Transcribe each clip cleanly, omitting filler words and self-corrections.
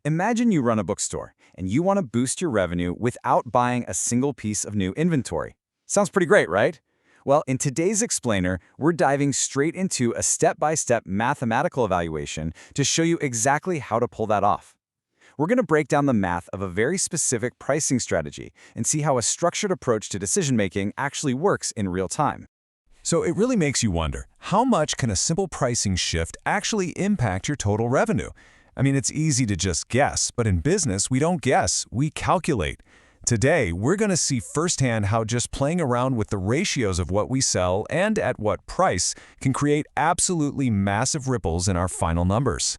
Imagine you run a bookstore, and you want to boost your revenue without buying a single piece of new inventory. Sounds pretty great, right? Well, in today's explainer, we're diving straight into a step-by-step mathematical evaluation to show you exactly how to pull that off. We're going to break down the math of a very specific pricing strategy and see how a structured approach to decision-making actually works in real time. So it really makes you wonder, how much can a simple pricing shift actually impact your total revenue? I mean, it's easy to just guess, but in business, we don't guess, we calculate. Today, we're going to see firsthand how just playing around with the ratios of what we sell and at what price can create absolutely massive ripples in our final numbers.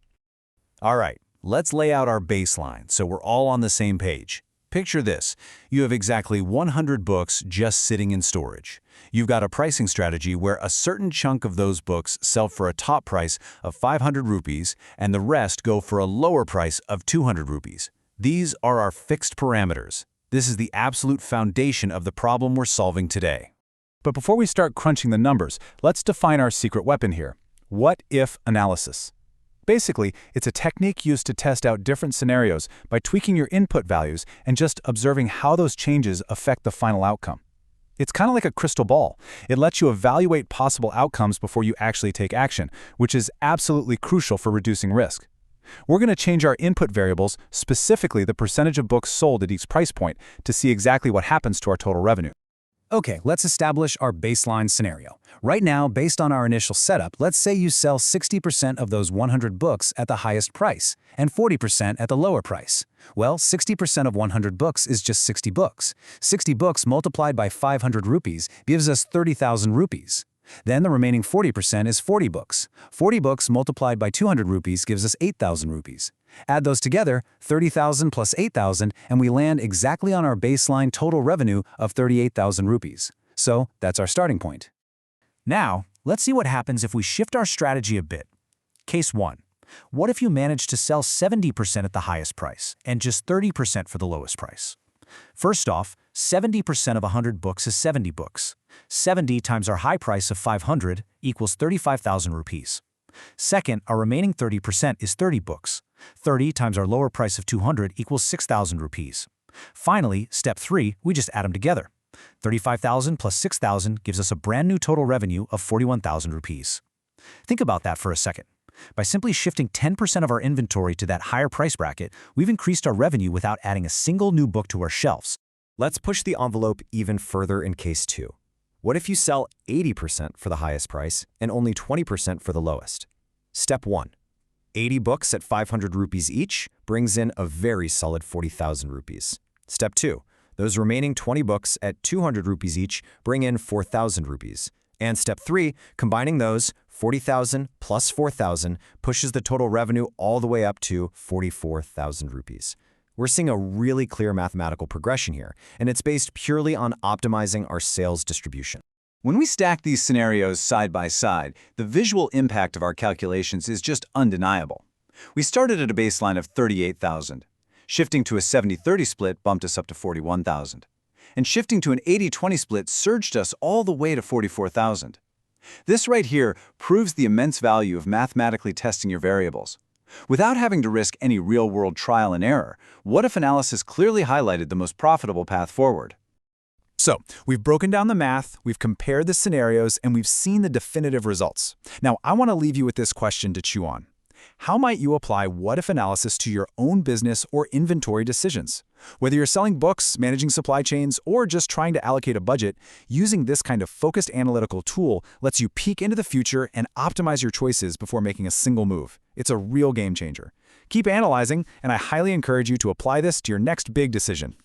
All right, let's lay out our baseline so we're all on the same page. Picture this. You have exactly 100 books just sitting in storage. You've got a pricing strategy where a certain chunk of those books sell for a top price of 500 rupees and the rest go for a lower price of 200 rupees. These are our fixed parameters. This is the absolute foundation of the problem we're solving today. But before we start crunching the numbers, let's define our secret weapon here. What-if analysis. Basically, it's a technique used to test out different scenarios by tweaking your input values and just observing how those changes affect the final outcome. It's kind of like a crystal ball. It lets you evaluate possible outcomes before you actually take action, which is absolutely crucial for reducing risk. We're going to change our input variables, specifically the percentage of books sold at each price point, to see exactly what happens to our total revenue. Okay, let's establish our baseline scenario. Right now, based on our initial setup, let's say you sell 60% of those 100 books at the highest price and 40% at the lower price. Well, 60% of 100 books is just 60 books. 60 books multiplied by 500 rupees gives us 30,000 rupees. Then the remaining 40% is 40 books. 40 books multiplied by 200 rupees gives us 8,000 rupees. Add those together, 30,000 plus 8,000, and we land exactly on our baseline total revenue of 38,000 rupees. So that's our starting point. Now, let's see what happens if we shift our strategy a bit. Case 1. What if you manage to sell 70% at the highest price and just 30% for the lowest price? First off, 70% of 100 books is 70 books. 70 times our high price of 500 equals 35,000 rupees. Second, our remaining 30% is 30 books. 30 times our lower price of 200 equals 6,000 rupees. Finally, step 3, we just add them together. 35,000 plus 6,000 gives us a brand new total revenue of 41,000 rupees. Think about that for a second. By simply shifting 10% of our inventory to that higher price bracket, we've increased our revenue without adding a single new book to our shelves. Let's push the envelope even further in case 2. What if you sell 80% for the highest price and only 20% for the lowest? Step 1. 80 books at 500 rupees each brings in a very solid 40,000 rupees. Step 2. Those remaining 20 books at 200 rupees each bring in 4,000 rupees. And step 3, combining those, 40,000 plus 4,000 pushes the total revenue all the way up to 44,000 rupees. We're seeing a really clear mathematical progression here, and it's based purely on optimizing our sales distribution. When we stack these scenarios side by side, the visual impact of our calculations is just undeniable. We started at a baseline of 38,000. Shifting to a 70-30 split bumped us up to 41,000. And shifting to an 80-20 split surged us all the way to 44,000. This right here proves the immense value of mathematically testing your variables. Without having to risk any real-world trial and error, what-if analysis clearly highlighted the most profitable path forward. So, we've broken down the math, we've compared the scenarios, and we've seen the definitive results. Now, I want to leave you with this question to chew on. How might you apply what-if analysis to your own business or inventory decisions? Whether you're selling books, managing supply chains, or just trying to allocate a budget, using this kind of focused analytical tool lets you peek into the future and optimize your choices before making a single move. It's a real game changer. Keep analyzing, and I highly encourage you to apply this to your next big decision.